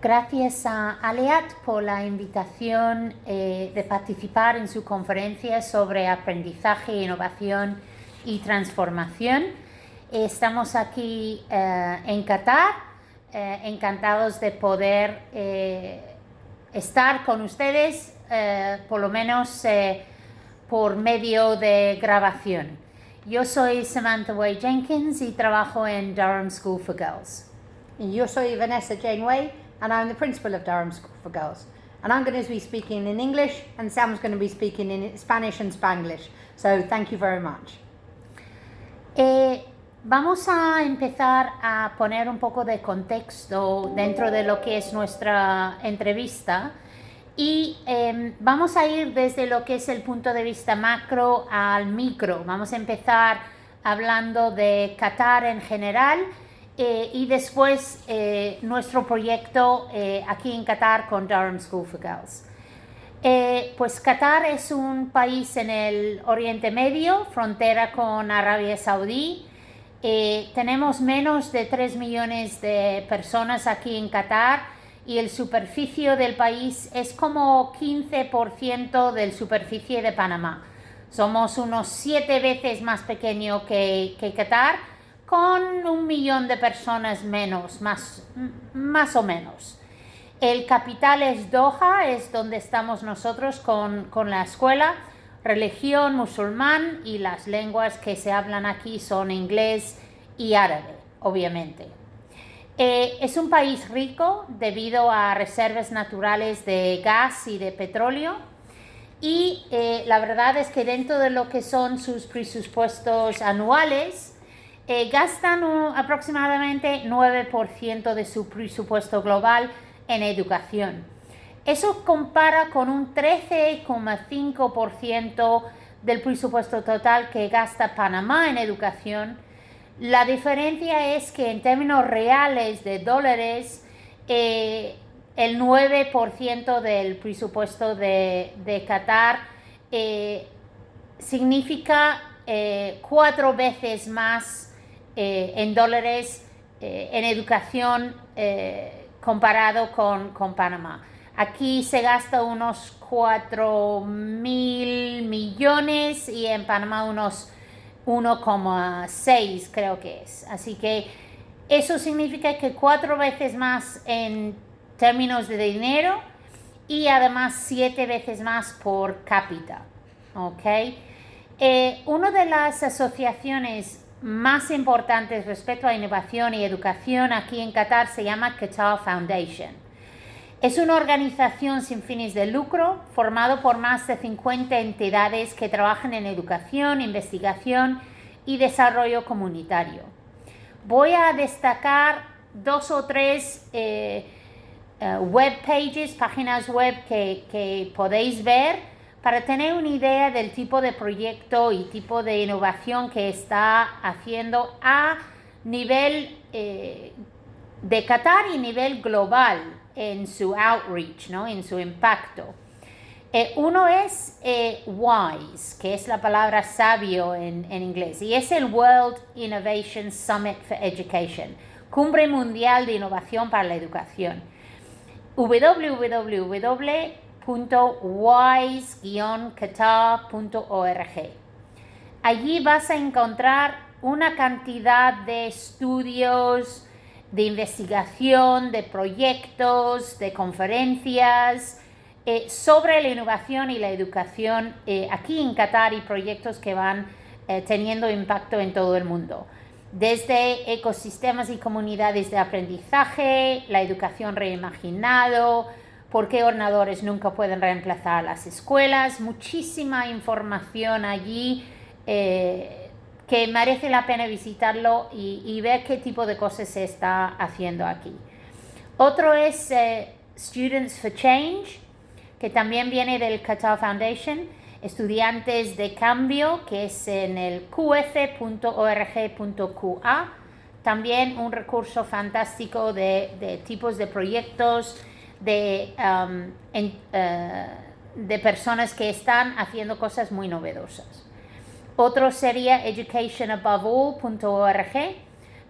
Gracias a Aliat por la invitación de participar en su conferencia sobre aprendizaje, innovación y transformación. Estamos aquí en Qatar, encantados de poder estar con ustedes, por lo menos por medio de grabación. Yo soy Samantha Way Jenkins y trabajo en Durham School for Girls. Y yo soy Vanessa Jane Way, and I'm the principal of Durham School for Girls. And I'm going to be speaking in English, and Sam's going to be speaking in Spanish and Spanglish. So thank you very much. Vamos a empezar a poner un poco de contexto dentro de lo que es nuestra entrevista y vamos a ir desde lo que es el punto de vista macro al micro. Vamos a empezar hablando de Qatar en general y después nuestro proyecto aquí en Qatar con Durham School for Girls. Pues Qatar es un país en el Oriente Medio, frontera con Arabia Saudí. Tenemos menos de 3 millones de personas aquí en Qatar y el superficie del país es como 15% del superficie de Panamá. Somos unos 7 veces más pequeño que Qatar, con 1 millón de personas menos, más o menos. El capital es Doha, es donde estamos nosotros con la escuela. Religión musulmán y las lenguas que se hablan aquí son inglés y árabe, obviamente. Es un país rico debido a reservas naturales de gas y de petróleo y la verdad es que dentro de lo que son sus presupuestos anuales gastan aproximadamente 9% de su presupuesto global en educación. Eso compara con un 13,5% del presupuesto total que gasta Panamá en educación. La diferencia es que en términos reales de dólares, el 9% del presupuesto de Qatar significa 4 veces más en dólares en educación comparado con Panamá. Aquí se gasta unos 4.000 millones y en Panamá unos 1,6 creo que es. Así que eso significa que 4 veces más en términos de dinero y además 7 veces más por cápita. ¿Okay? Una de las asociaciones más importantes respecto a innovación y educación aquí en Qatar se llama Qatar Foundation. Es una organización sin fines de lucro formado por más de 50 entidades que trabajan en educación, investigación y desarrollo comunitario. Voy a destacar 2 o 3 web pages, páginas web que podéis ver para tener una idea del tipo de proyecto y tipo de innovación que está haciendo a nivel de Qatar y nivel global en su outreach, ¿no? En su impacto. Uno es WISE, que es la palabra sabio en inglés, y es el World Innovation Summit for Education, Cumbre Mundial de Innovación para la Educación. www.wise-qatar.org. Allí vas a encontrar una cantidad de estudios, de investigación, de proyectos, de conferencias sobre la innovación y la educación aquí en Qatar y proyectos que van teniendo impacto en todo el mundo. Desde ecosistemas y comunidades de aprendizaje, la educación reimaginado, por qué ordenadores nunca pueden reemplazar las escuelas, muchísima información allí que merece la pena visitarlo y ver qué tipo de cosas se está haciendo aquí. Otro es Students for Change, que también viene del Qatar Foundation, Estudiantes de Cambio, que es en el qf.org.qa, también un recurso fantástico de tipos de proyectos, de personas que están haciendo cosas muy novedosas. Otro sería educationaboveall.org,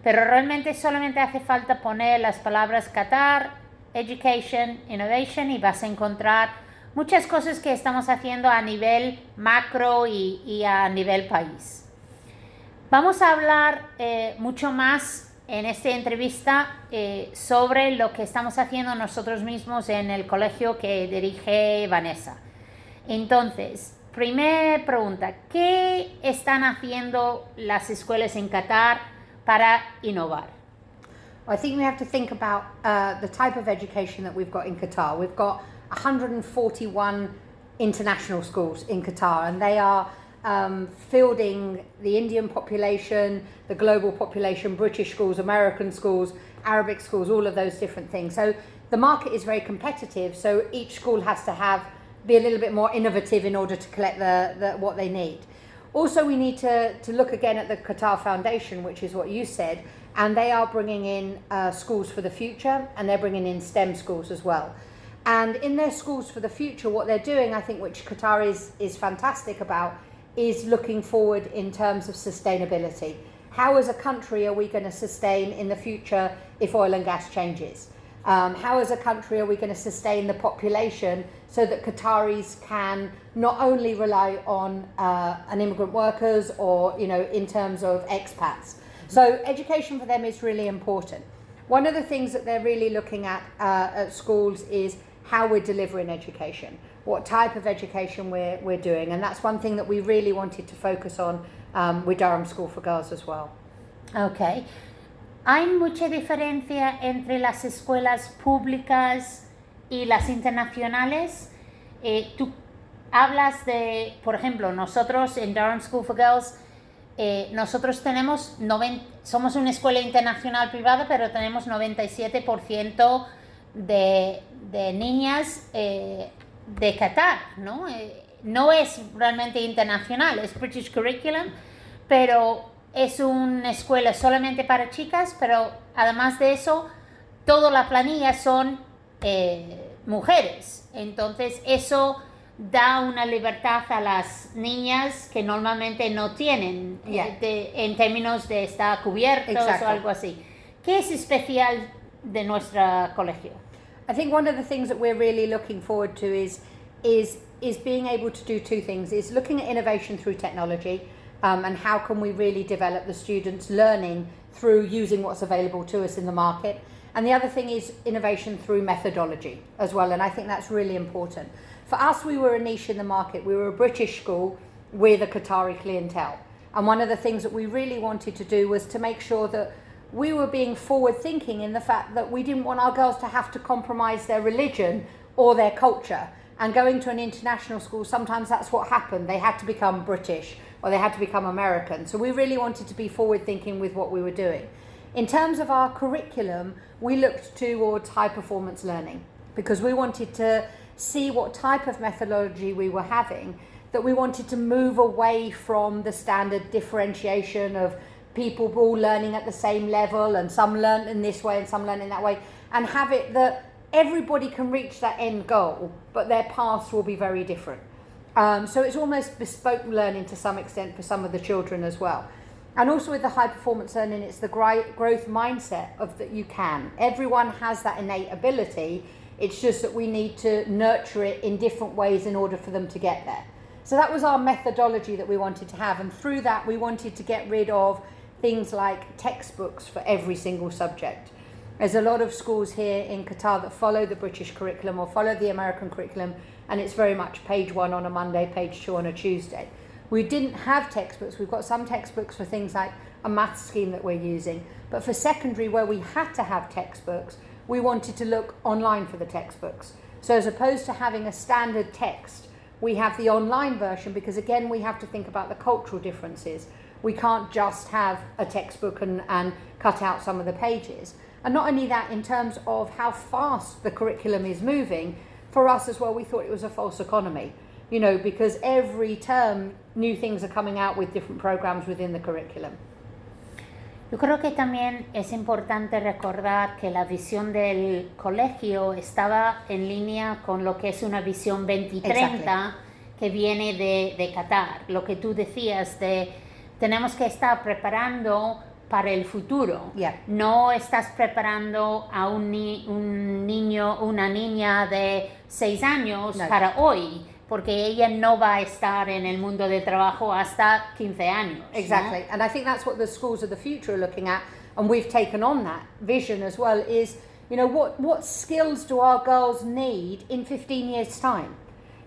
pero realmente solamente hace falta poner las palabras Qatar, Education, Innovation, y vas a encontrar muchas cosas que estamos haciendo a nivel macro y a nivel país. Vamos a hablar mucho más en esta entrevista sobre lo que estamos haciendo nosotros mismos en el colegio que dirige Vanessa. Entonces, primera pregunta, ¿qué están haciendo las escuelas en Qatar para innovar? I think we have to think about the type of education that we've got in Qatar. We've got 141 international schools in Qatar, and they are fielding the Indian population, the global population, British schools, American schools, Arabic schools, all of those different things. So the market is very competitive, so each school has to be a little bit more innovative in order to collect what they need. Also, we need to look again at the Qatar Foundation, which is what you said, and they are bringing in schools for the future, and they're bringing in STEM schools as well. And in their schools for the future, what they're doing, I think, which Qatar is fantastic about, is looking forward in terms of sustainability. How as a country are we going to sustain in the future if oil and gas changes? How as a country are we going to sustain the population so that Qataris can not only rely on an immigrant workers or, in terms of expats. So education for them is really important. One of the things that they're really looking at schools is how we're delivering education, what type of education we're doing, and that's one thing that we really wanted to focus on with Durham School for Girls as well. Okay. ¿Hay mucha diferencia entre las escuelas públicas y las internacionales? Tú hablas de, por ejemplo, nosotros en Durham School for Girls, nosotros somos una escuela internacional privada, pero tenemos 97% de niñas de Qatar, ¿no? No es realmente internacional, es British Curriculum, pero es una escuela solamente para chicas, pero además de eso, toda la planilla son mujeres. Entonces, eso da una libertad a las niñas que normalmente no tienen en términos de estar cubiertos o algo así. ¿Qué es especial de nuestro colegio? I think one of the things that we're really looking forward to is being able to do two things, is looking at innovation through technology, and how can we really develop the students' learning through using what's available to us in the market. And the other thing is innovation through methodology as well, and I think that's really important. For us, we were a niche in the market. We were a British school with a Qatari clientele. And one of the things that we really wanted to do was to make sure that we were being forward-thinking in the fact that we didn't want our girls to have to compromise their religion or their culture. And going to an international school, sometimes that's what happened. They had to become British or they had to become American. So we really wanted to be forward-thinking with what we were doing. In terms of our curriculum, we looked towards high-performance learning because we wanted to see what type of methodology we were having, that we wanted to move away from the standard differentiation of people all learning at the same level and some learn in this way and some learn in that way, and have it that everybody can reach that end goal, but their paths will be very different. So it's almost bespoke learning to some extent for some of the children as well. And also with the high performance learning, it's the growth mindset of that you can. Everyone has that innate ability. It's just that we need to nurture it in different ways in order for them to get there. So that was our methodology that we wanted to have. And through that, we wanted to get rid of things like textbooks for every single subject. There's a lot of schools here in Qatar that follow the British curriculum or follow the American curriculum, and it's very much page 1 on a Monday, page 2 on a Tuesday. We didn't have textbooks. We've got some textbooks for things like a maths scheme that we're using, but for secondary, where we had to have textbooks, we wanted to look online for the textbooks. So as opposed to having a standard text, we have the online version because, again, we have to think about the cultural differences. We can't just have a textbook and cut out some of the pages. And not only that, in terms of how fast the curriculum is moving, for us as well, we thought it was a false economy, because every term new things are coming out with different programs within the curriculum. Yo creo que también es importante recordar que la visión del colegio estaba en línea con lo que es una visión 2030 que viene de Qatar. Lo que tú decías de tenemos que estar preparando para el futuro. Yeah. No estás preparando a un niño una niña de 6 años No. para hoy, porque ella no va a estar en el mundo del trabajo hasta 15 años. ¿no? Exactly. And I think that's what the schools of the future are looking at, and we've taken on that vision as well, is, you know, what skills do our girls need in 15 years' time?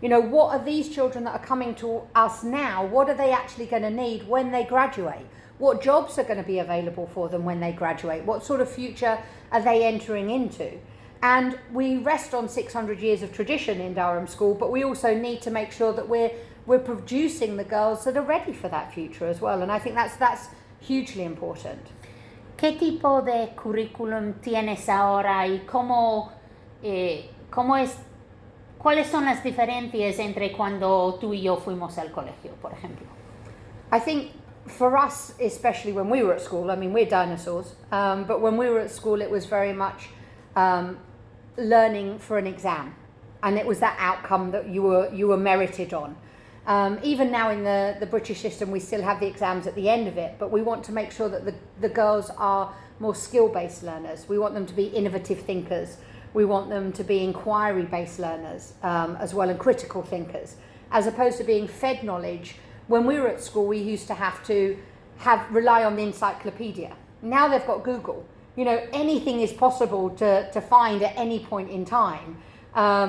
You know, what are these children that are coming to us now, what are they actually going to need when they graduate? What jobs are going to be available for them when they graduate? What sort of future are they entering into? And we rest on 600 years of tradition in Durham School, but we also need to make sure that we're producing the girls that are ready for that future as well. And I think that's hugely important. ¿Qué tipo de currículum tienes ahora y cuáles son las diferencias entre cuando tú y yo fuimos al colegio, por ejemplo? I think for us, especially when we were at school, I mean, we're dinosaurs, but when we were at school, it was very much learning for an exam, and it was that outcome that you were merited on. Even now in the British system, we still have the exams at the end of it, but we want to make sure that the girls are more skill-based learners. We want them to be innovative thinkers. We want them to be inquiry-based learners as well, and critical thinkers, as opposed to being fed knowledge. When we were at school, we used to have to rely on the encyclopedia. Now they've got Google. You know, anything is possible to find at any point in time.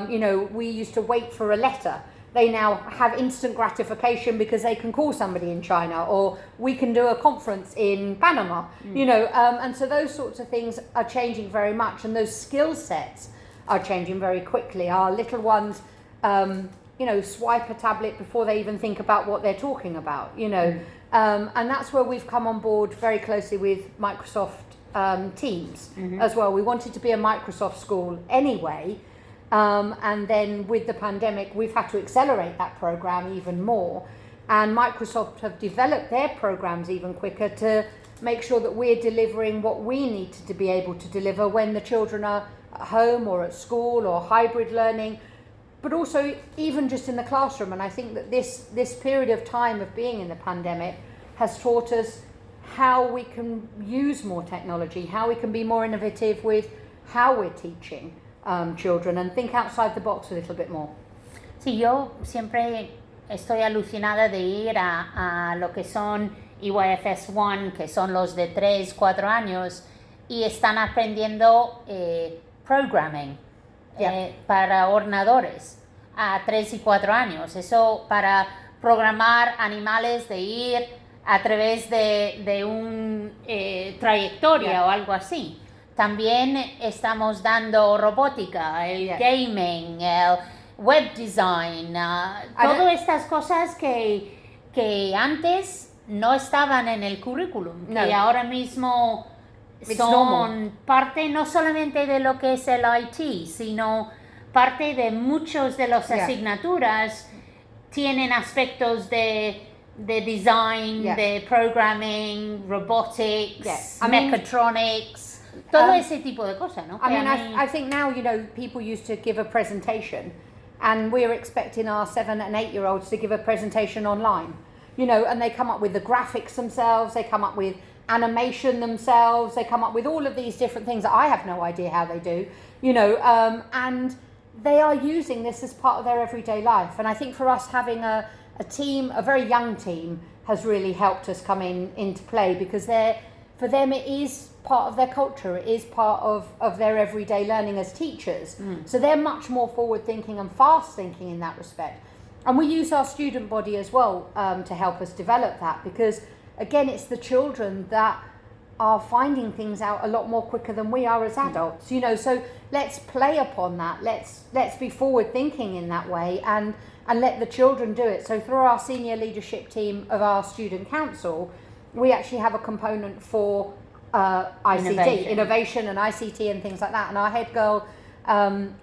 You know, we used to wait for a letter. They now have instant gratification because they can call somebody in China, or we can do a conference in Panama, you know, and so those sorts of things are changing very much, and those skill sets are changing very quickly. Our little ones, you know, swipe a tablet before they even think about what they're talking about, you know, and that's where we've come on board very closely with Microsoft Teams as well. We wanted to be a Microsoft school anyway. And then with the pandemic, we've had to accelerate that program even more. And Microsoft have developed their programs even quicker to make sure that we're delivering what we need to be able to deliver when the children are at home or at school or hybrid learning, but also even just in the classroom. And I think that this period of time of being in the pandemic has taught us how we can use more technology, how we can be more innovative with how we're teaching children, and think outside the box a little bit more. Sí, yo siempre estoy alucinada de ir a lo que son EYFS 1, que son los de 3, 4 años, y están aprendiendo programming para ordenadores a 3 y 4 años. Eso para programar animales, de ir a través de un trayectoria o algo así. También estamos dando robótica, el gaming, el web design, todas estas cosas que antes no estaban en el currículum, que ahora mismo son parte no solamente de lo que es el IT, sino parte de muchos de las asignaturas tienen aspectos de design, de programming, robotics, mechatronics. Todo ese tipo de cosas, ¿no? I mean, I think now, you know, people used to give a presentation, and we're expecting our 7 and 8 year olds to give a presentation online, you know, and they come up with the graphics themselves, they come up with animation themselves, they come up with all of these different things that I have no idea how they do, you know, and they are using this as part of their everyday life. And I think for us, having a team, a very young team, has really helped us come into play, because for them it is part of their culture, it is part of their everyday learning as teachers. So they're much more forward thinking and fast thinking in that respect. And we use our student body as well to help us develop that, because again, it's the children that are finding things out a lot more quicker than we are as adults, you know. So let's play upon that, let's be forward thinking in that way, and let the children do it. So through our senior leadership team of our student council, we actually have a component for ICT, innovation and ICT and things like that. And our head girl,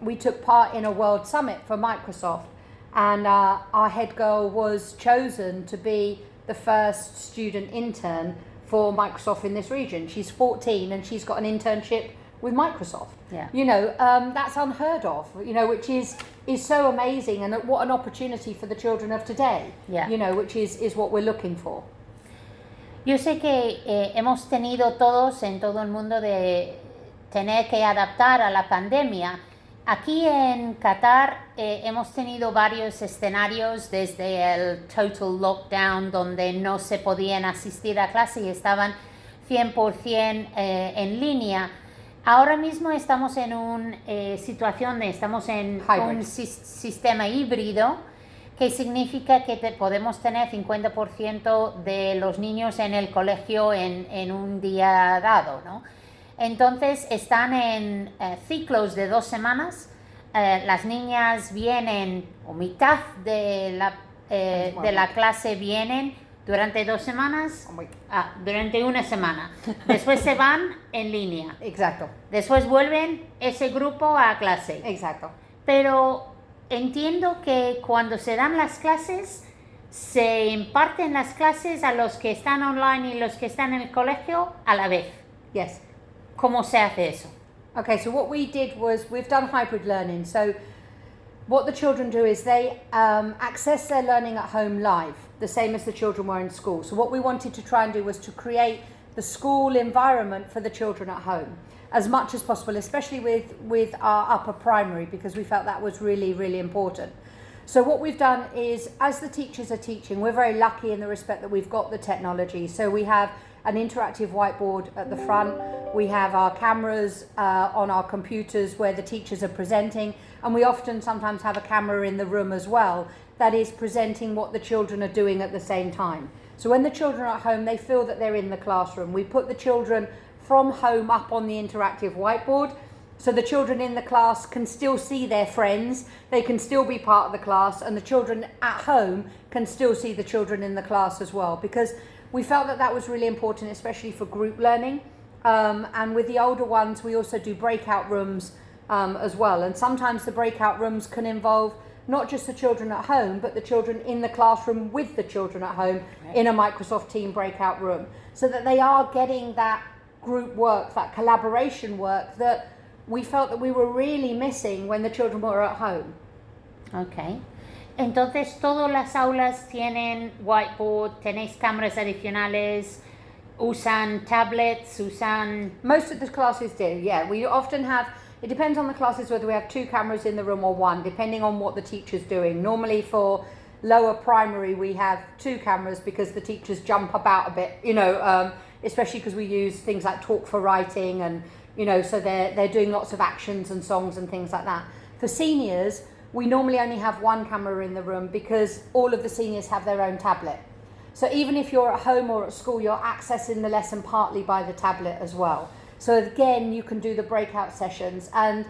we took part in a world summit for Microsoft, and our head girl was chosen to be the first student intern for Microsoft in this region. She's 14 and she's got an internship with Microsoft. You know, that's unheard of, you know, which is so amazing, and what an opportunity for the children of today, you know, which is what we're looking for. Yo sé que hemos tenido todos en todo el mundo de tener que adaptar a la pandemia, aquí en Qatar hemos tenido varios escenarios desde el total lockdown donde no se podían asistir a clase y estaban 100% en línea. Ahora mismo estamos en una situación, estamos en un sistema híbrido, que significa que podemos tener 50% de los niños en el colegio en un día dado, ¿no? Entonces están en ciclos de 2 semanas. Las niñas vienen, o mitad de la clase vienen durante 2 semanas, durante una semana. Después se van en línea. Exacto. Después vuelven ese grupo a clase. Exacto. Pero entiendo que cuando se dan las clases, se imparten las clases a los que están online y los que están en el colegio a la vez. Yes. ¿Cómo se hace eso? Okay, so what we did was we've done hybrid learning. So what the children do is they access their learning at home live, the same as the children were in school. So what we wanted to try and do was to create the school environment for the children at home as much as possible, especially with our upper primary, because we felt that was really, really important. So what we've done is, as the teachers are teaching, we're very lucky in the respect that we've got the technology. So we have an interactive whiteboard at the front, we have our cameras on our computers where the teachers are presenting, and we often sometimes have a camera in the room as well that is presenting what the children are doing at the same time. So when the children are at home, they feel that they're in the classroom. We put the children from home up on the interactive whiteboard, so the children in the class can still see their friends, they can still be part of the class, and the children at home can still see the children in the class as well, because we felt that that was really important, especially for group learning. And with the older ones, we also do breakout rooms as well. And sometimes the breakout rooms can involve not just the children at home, but the children in the classroom with the children at home in a Microsoft Team breakout room, so that they are getting that group work, that collaboration work that we felt that we were really missing when the children were at home. Okay. Entonces, todas las aulas tienen whiteboard, tenéis cámaras adicionales, usan tablets, usan... Most of the classes do, yeah. We often have, it depends on the classes whether we have 2 cameras in the room or 1, depending on what the teacher's doing. Normally for lower primary we have 2 cameras because the teachers jump about a bit, you know, especially because we use things like Talk for Writing and, you know, so they're doing lots of actions and songs and things like that. For seniors, we normally only have 1 camera in the room because all of the seniors have their own tablet. So even if you're at home or at school, you're accessing the lesson partly by the tablet as well. So again, you can do the breakout sessions. And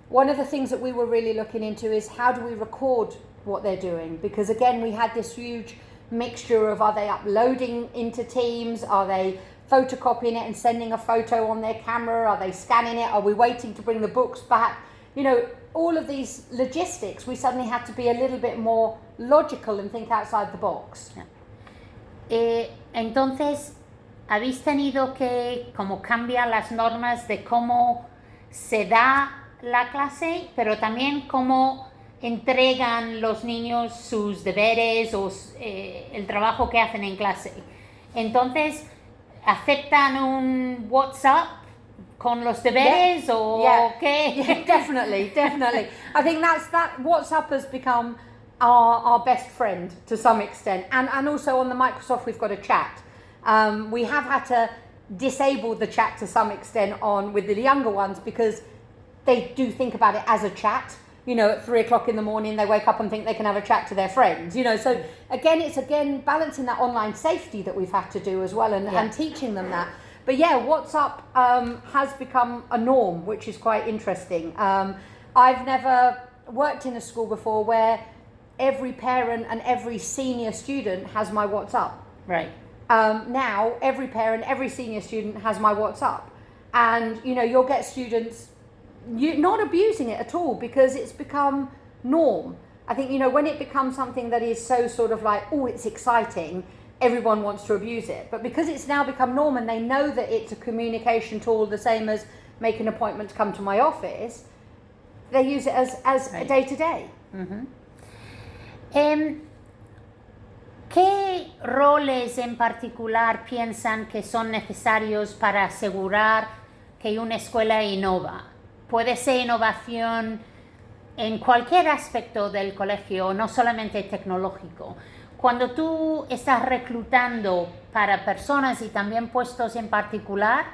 one of the things that we were really looking into is how do we record what they're doing? Because again, we had this huge mixture of, are they uploading into Teams? Are they photocopying it and sending a photo on their camera? Are they scanning it? Are we waiting to bring the books back? You know, all of these logistics, we suddenly had to be a little bit more logical and think outside the box. Entonces, ¿habéis tenido que como cambiar las normas de cómo se da la clase, pero también cómo entregan los niños sus deberes o el trabajo que hacen en clase? Entonces, ¿aceptan un WhatsApp con los deberes o qué? Yeah, definitely. I think that WhatsApp has become our best friend to some extent, and also on the Microsoft we've got a chat. We have had to disable the chat to some extent with the younger ones because they do think about it as a chat. You know, at 3 o'clock in the morning they wake up and think they can have a chat to their friends, you know. So it's balancing that online safety that we've had to do as well, and teaching them that. But yeah, WhatsApp has become a norm, which is quite interesting. I've never worked in a school before where every parent and every senior student has my WhatsApp. Right. Now, every parent, every senior student has my WhatsApp. And, you know, you'll get students not abusing it at all because it's become norm. I think, you know, when it becomes something that is so sort of like, oh, it's exciting, everyone wants to abuse it. But because it's now become norm and they know that it's a communication tool the same as make an appointment to come to my office, they use it as a day-to-day. Mm-hmm. ¿Qué roles en particular piensan que son necesarios para asegurar que una escuela innova? Puede ser innovación en cualquier aspecto del colegio, no solamente tecnológico, cuando tú estás reclutando para personas y también puestos en particular,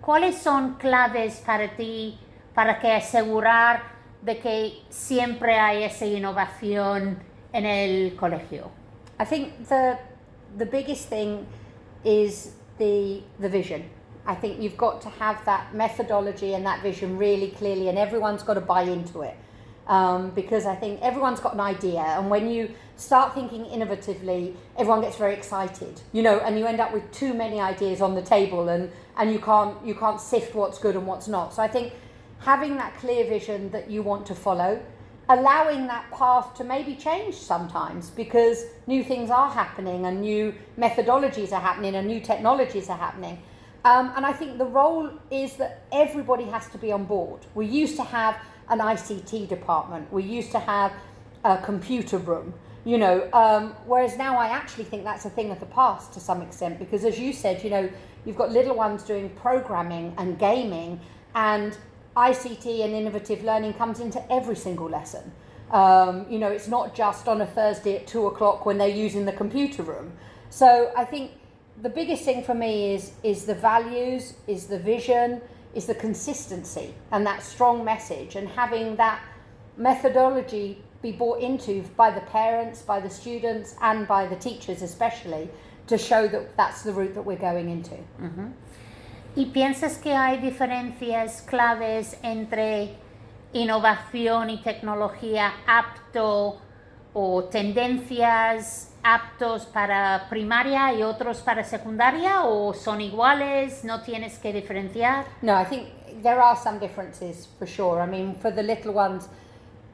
¿cuáles son claves para ti para que asegurar de que siempre hay esa innovación en el colegio? I think the biggest thing is the vision. I think you've got to have that methodology and that vision really clearly, and everyone's got to buy into it. Because I think everyone's got an idea, and when you start thinking innovatively, everyone gets very excited, you know, and you end up with too many ideas on the table, and you can't sift what's good and what's not. So I think having that clear vision that you want to follow, allowing that path to maybe change sometimes, because new things are happening and new methodologies are happening and new technologies are happening. And I think the role is that everybody has to be on board. We used to have an ICT department. We used to have a computer room, you know, whereas now I actually think that's a thing of the past to some extent, because as you said, you know, you've got little ones doing programming and gaming, and ICT and innovative learning comes into every single lesson. You know, it's not just on a Thursday at 2:00 when they're using the computer room. So I think the biggest thing for me is the values, is the vision, is the consistency and that strong message, and having that methodology be bought into by the parents, by the students, and by the teachers especially, to show that that's the route that we're going into. Uh-huh. ¿Y piensas que hay diferencias claves entre innovación y tecnología apto o tendencias aptos para primaria y otros para secundaria, o son iguales, no tienes que diferenciar? No, I think there are some differences for sure. I mean, for the little ones,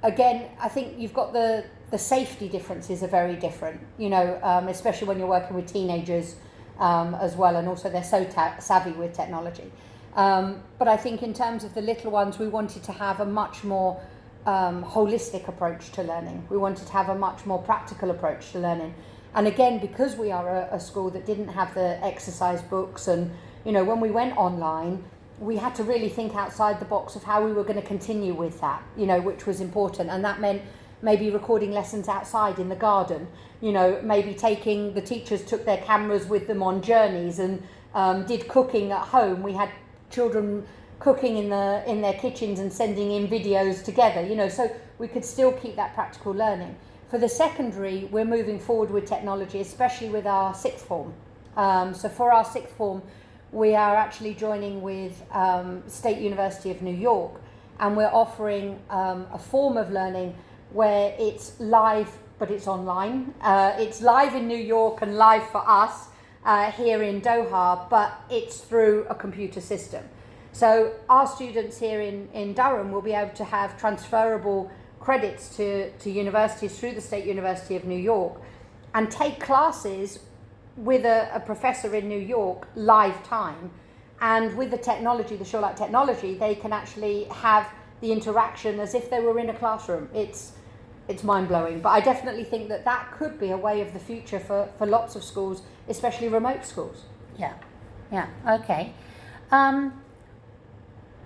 again, I think you've got the safety differences are very different, you know, especially when you're working with teenagers as well, and also they're so savvy with technology. But I think in terms of the little ones, we wanted to have a much more holistic approach to learning. We wanted to have a much more practical approach to learning. And again, because we are a school that didn't have the exercise books, and you know, when we went online, we had to really think outside the box of how we were going to continue with that, you know, which was important. And that meant maybe recording lessons outside in the garden, you know, maybe the teachers took their cameras with them on journeys and did cooking at home. We had children cooking in their kitchens and sending in videos together, you know, so we could still keep that practical learning. For the secondary, we're moving forward with technology, especially with our sixth form. So for our sixth form, we are actually joining with State University of New York, and we're offering a form of learning where it's live, but it's online. It's live in New York and live for us here in Doha, but it's through a computer system. So our students here in Durham will be able to have transferable credits to universities through the State University of New York, and take classes with a professor in New York live time. And with the technology, the SureLight technology, they can actually have the interaction as if they were in a classroom. It's mind-blowing, but I definitely think that could be a way of the future for lots of schools, especially remote schools. Yeah, okay.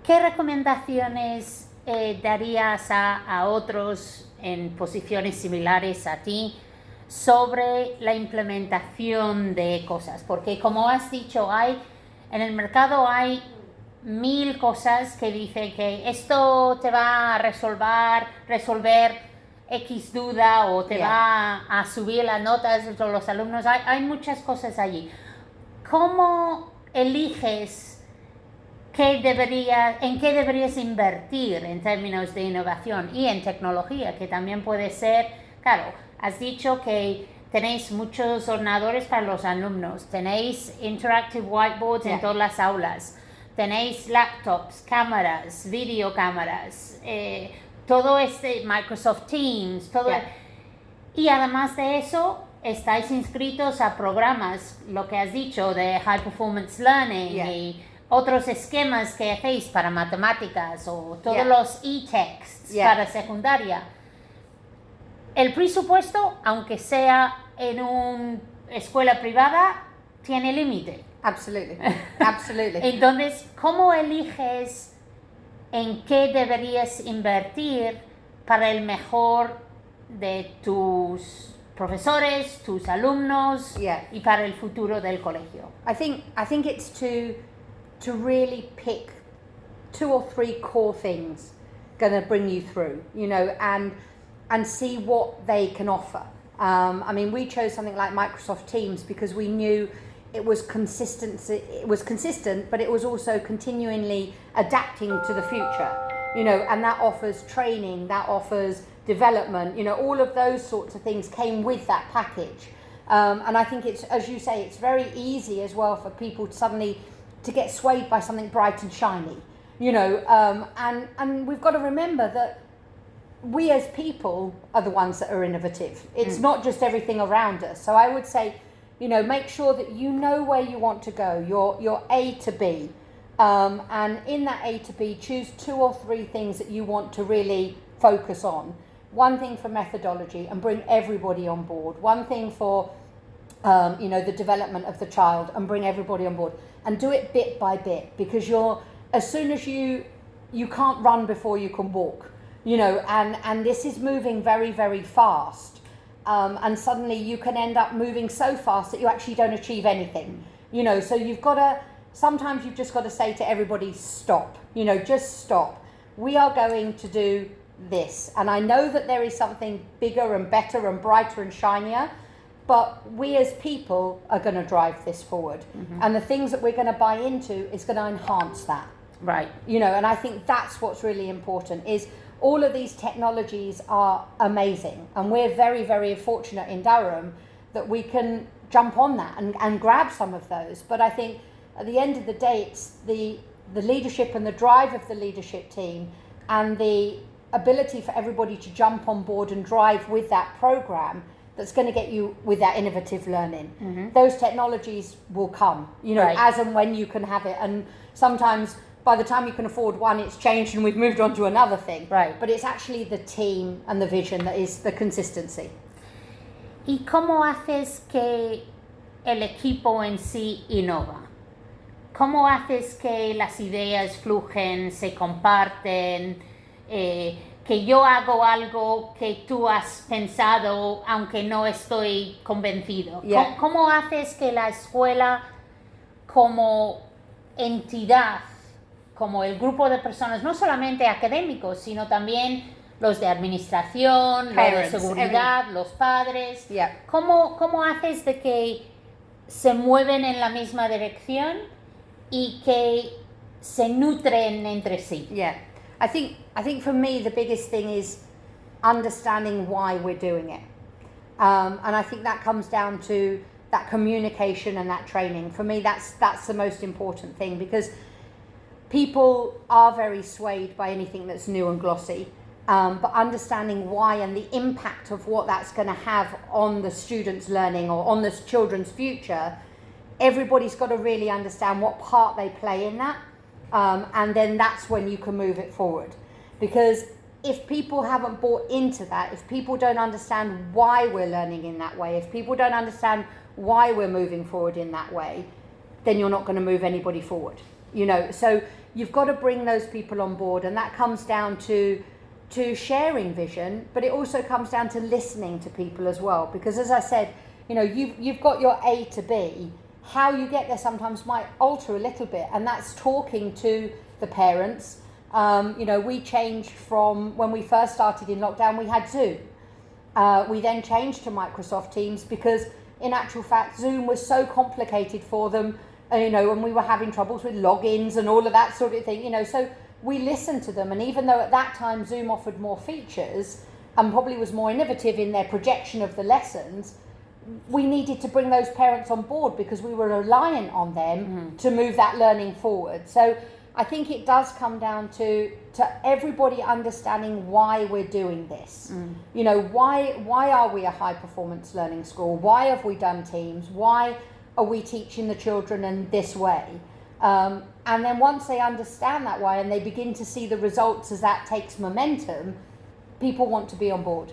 ¿Qué recomendaciones darías a otros en posiciones similares a ti sobre la implementación de cosas? Porque como has dicho, en el mercado hay 1000 cosas que dicen que esto te va a resolver X duda, o te va a subir las notas de los alumnos. Hay muchas cosas allí. ¿Cómo eliges en qué deberías invertir en términos de innovación y en tecnología, que también puede ser, claro, has dicho que tenéis muchos ordenadores para los alumnos, tenéis interactive whiteboards en todas las aulas, tenéis laptops, cámaras, videocámaras, todo Microsoft Teams, todo. Y además de eso, estáis inscritos a programas, lo que has dicho, de High Performance Learning y otros esquemas que hacéis para matemáticas, o todos los e-texts para secundaria. El presupuesto, aunque sea en una escuela privada, tiene límite. Absolutely, absolutely. Entonces, ¿cómo eliges en qué deberías invertir para el mejor de tus profesores, tus alumnos Yeah. y para el futuro del colegio. I think it's to really pick 2 or 3 core things going to bring you through, you know, and see what they can offer. I mean, we chose something like Microsoft Teams because we knew it was consistent, but it was also continually adapting to the future, you know, and that offers training, that offers development, you know, all of those sorts of things came with that package. And I think it's, as you say, it's very easy as well for people to suddenly to get swayed by something bright and shiny, you know, and we've got to remember that we as people are the ones that are innovative. It's not just everything around us. So I would say, you know, make sure that you know where you want to go, your A to B. And in that A to B, choose 2 or 3 things that you want to really focus on. One thing for methodology and bring everybody on board. One thing for, you know, the development of the child and bring everybody on board. And do it bit by bit, because as soon as you can't run before you can walk, you know, and this is moving very, very fast. And suddenly you can end up moving so fast that you actually don't achieve anything, you know. So sometimes you've just got to say to everybody, stop, you know, just stop. We are going to do this. And I know that there is something bigger and better and brighter and shinier, but we as people are going to drive this forward. And the things that we're going to buy into is going to enhance that. Right. You know, and I think that's what's really important is all of these technologies are amazing, and we're very, very fortunate in Durham that we can jump on that and grab some of those. But I think at the end of the day, it's the leadership and the drive of the leadership team and the ability for everybody to jump on board and drive with that program that's going to get you with that innovative learning. Those technologies will come, you know, Right. as and when you can have it. And sometimes by the time you can afford one, it's changed and we've moved on to another thing. Right. But it's actually the team and the vision that is the consistency. ¿Y cómo haces que el equipo en sí innova? ¿Cómo haces que las ideas fluyen, se comparten, que yo hago algo que tú has pensado aunque no estoy convencido? Yeah. ¿Cómo haces que la escuela como entidad, como el grupo de personas, no solamente académicos, sino también los de administración, los de Parents, seguridad, los padres, Yeah. ¿cómo haces de que se mueven en la misma dirección y que se nutren entre sí? Yeah. I think for me, the biggest thing is understanding why we're doing it. And I think that comes down to that communication and that training. For me, that's the most important thing, because people are very swayed by anything that's new and glossy, but understanding why and the impact of what that's going to have on the students' learning or on the children's future, everybody's got to really understand what part they play in that, and then that's when you can move it forward. Because if people haven't bought into that, if people don't understand why we're learning in that way, if people don't understand why we're moving forward in that way, then you're not going to move anybody forward, you know. So you've got to bring those people on board, and that comes down to sharing vision, but it also comes down to listening to people as well. Because as I said, you know, you've got your A to B. How you get there sometimes might alter a little bit, and that's talking to the parents. You know, we changed from when we first started in lockdown, we had Zoom. We then changed to Microsoft Teams because in actual fact, Zoom was so complicated for them, you know, and we were having troubles with logins and all of that sort of thing, you know, so we listened to them. And even though at that time Zoom offered more features and probably was more innovative in their projection of the lessons, we needed to bring those parents on board because we were reliant on them to move that learning forward. So I think it does come down to everybody understanding why we're doing this. You know, why are we a high performance learning school? Why have we done Teams? Why are we teaching the children in this way? And then once they understand that why and they begin to see the results as that takes momentum, people want to be on board.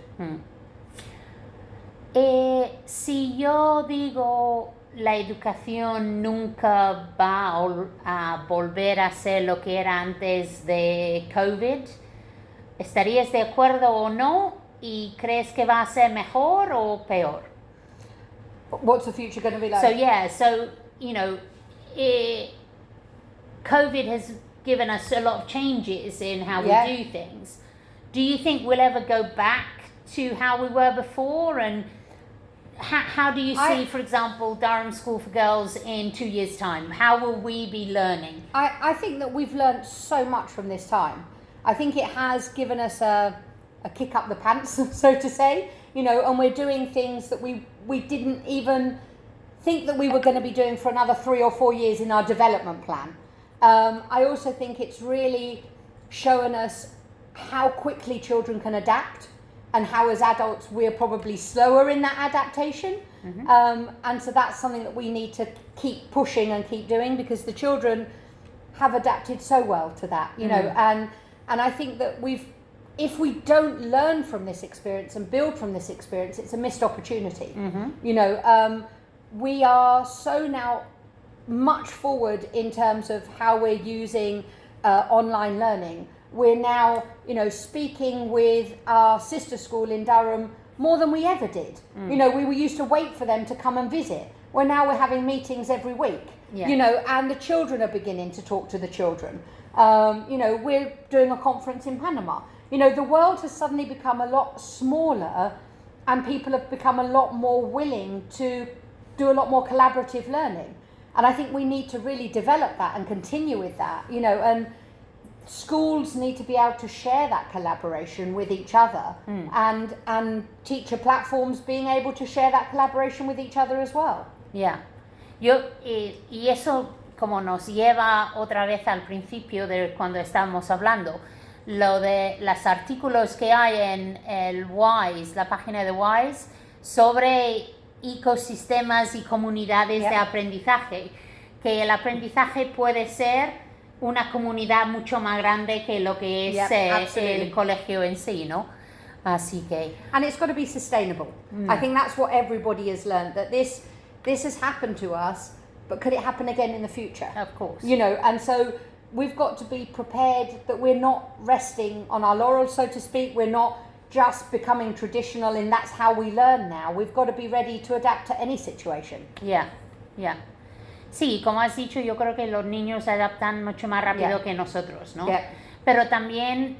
Si yo digo la educación nunca va a volver a ser lo que era antes de COVID, ¿Estarías de acuerdo o no? ¿Y crees que va a ser mejor o peor? What's the future going to be like? So yeah, so you know, COVID has given us a lot of changes in how Yeah. we do things. Do you think we'll ever go back to how we were before? And how do you see, for example, Durham School for Girls in 2 years' time? How will we be learning? I think that we've learnt so much from this time. I think it has given us a kick up the pants, so to say, you know, and we're doing things that we didn't even think that we were going to be doing for another 3 or 4 years in our development plan. I also think it's really shown us how quickly children can adapt, and how as adults we're probably slower in that adaptation. And so that's something that we need to keep pushing and keep doing, because the children have adapted so well to that, you know, and I think that if we don't learn from this experience and build from this experience, it's a missed opportunity. You know, we are so now much forward in terms of how we're using online learning. We're now, you know, speaking with our sister school in Durham more than we ever did. You know, we were used to wait for them to come and visit. Well, now we're having meetings every week, you know, and the children are beginning to talk to the children. You know, we're doing a conference in Panama. You know, the world has suddenly become a lot smaller, and people have become a lot more willing to do a lot more collaborative learning. And I think we need to really develop that and continue with that, you know, and schools need to be able to share that collaboration with each other, and teacher platforms being able to share that collaboration with each other as well. Yeah. Y eso como nos lleva otra vez al principio de cuando estábamos hablando, lo de los artículos que hay en el WISE, la página de WISE, sobre ecosistemas y comunidades de aprendizaje, que el aprendizaje puede ser una comunidad mucho más grande que lo que es el colegio en sí, ¿no? Así que... And it's got to be sustainable. I think that's what everybody has learned, that this has happened to us, but could it happen again in the future? Of course. You know, and so we've got to be prepared that we're not resting on our laurels, so to speak. We're not just becoming traditional and that's how we learn now. We've got to be ready to adapt to any situation. Yeah. Sí, como has dicho, yo creo que los niños se adaptan mucho más rápido que nosotros, ¿no? Pero también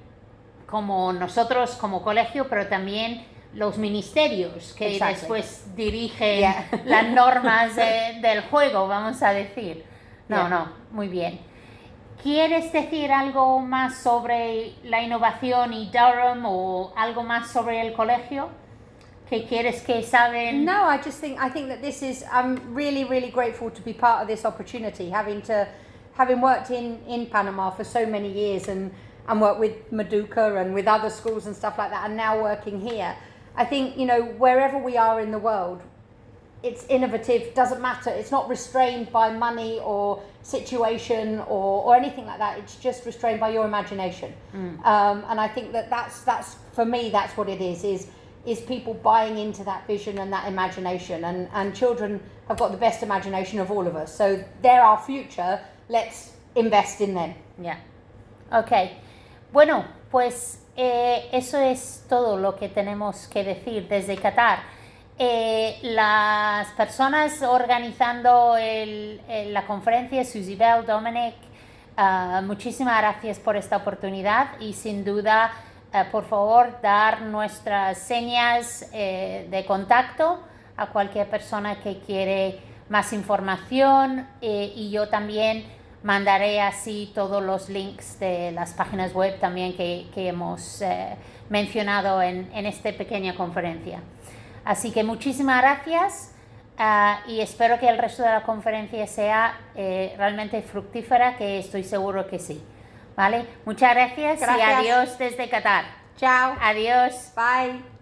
como nosotros como colegio, pero también los ministerios que después dirigen las normas del juego, vamos a decir. No, muy bien. ¿Quieres decir algo más sobre la innovación y Durham o algo más sobre el colegio? ¿Qué quieres que saben? No, I think that this is, I'm really, really grateful to be part of this opportunity, having worked in Panama for so many years and worked with Maduka and with other schools and stuff like that, and now working here. I think, you know, wherever we are in the world, it's innovative, doesn't matter. It's not restrained by money or situation or anything like that. It's just restrained by your imagination. And I think that's for me, that's what it is people buying into that vision and that imagination. And children have got the best imagination of all of us. So they're our future. Let's invest in them. Yeah. Okay. Bueno, pues eso es todo lo que tenemos que decir desde Qatar. Las personas organizando la conferencia, Susie Bell, Dominic, muchísimas gracias por esta oportunidad y sin duda, por favor, dar nuestras señas de contacto a cualquier persona que quiere más información y yo también mandaré así todos los links de las páginas web también que hemos mencionado en esta pequeña conferencia. Así que muchísimas gracias y espero que el resto de la conferencia sea realmente fructífera, que estoy seguro que sí. ¿Vale? Muchas gracias y adiós desde Qatar. Chao. Adiós. Bye.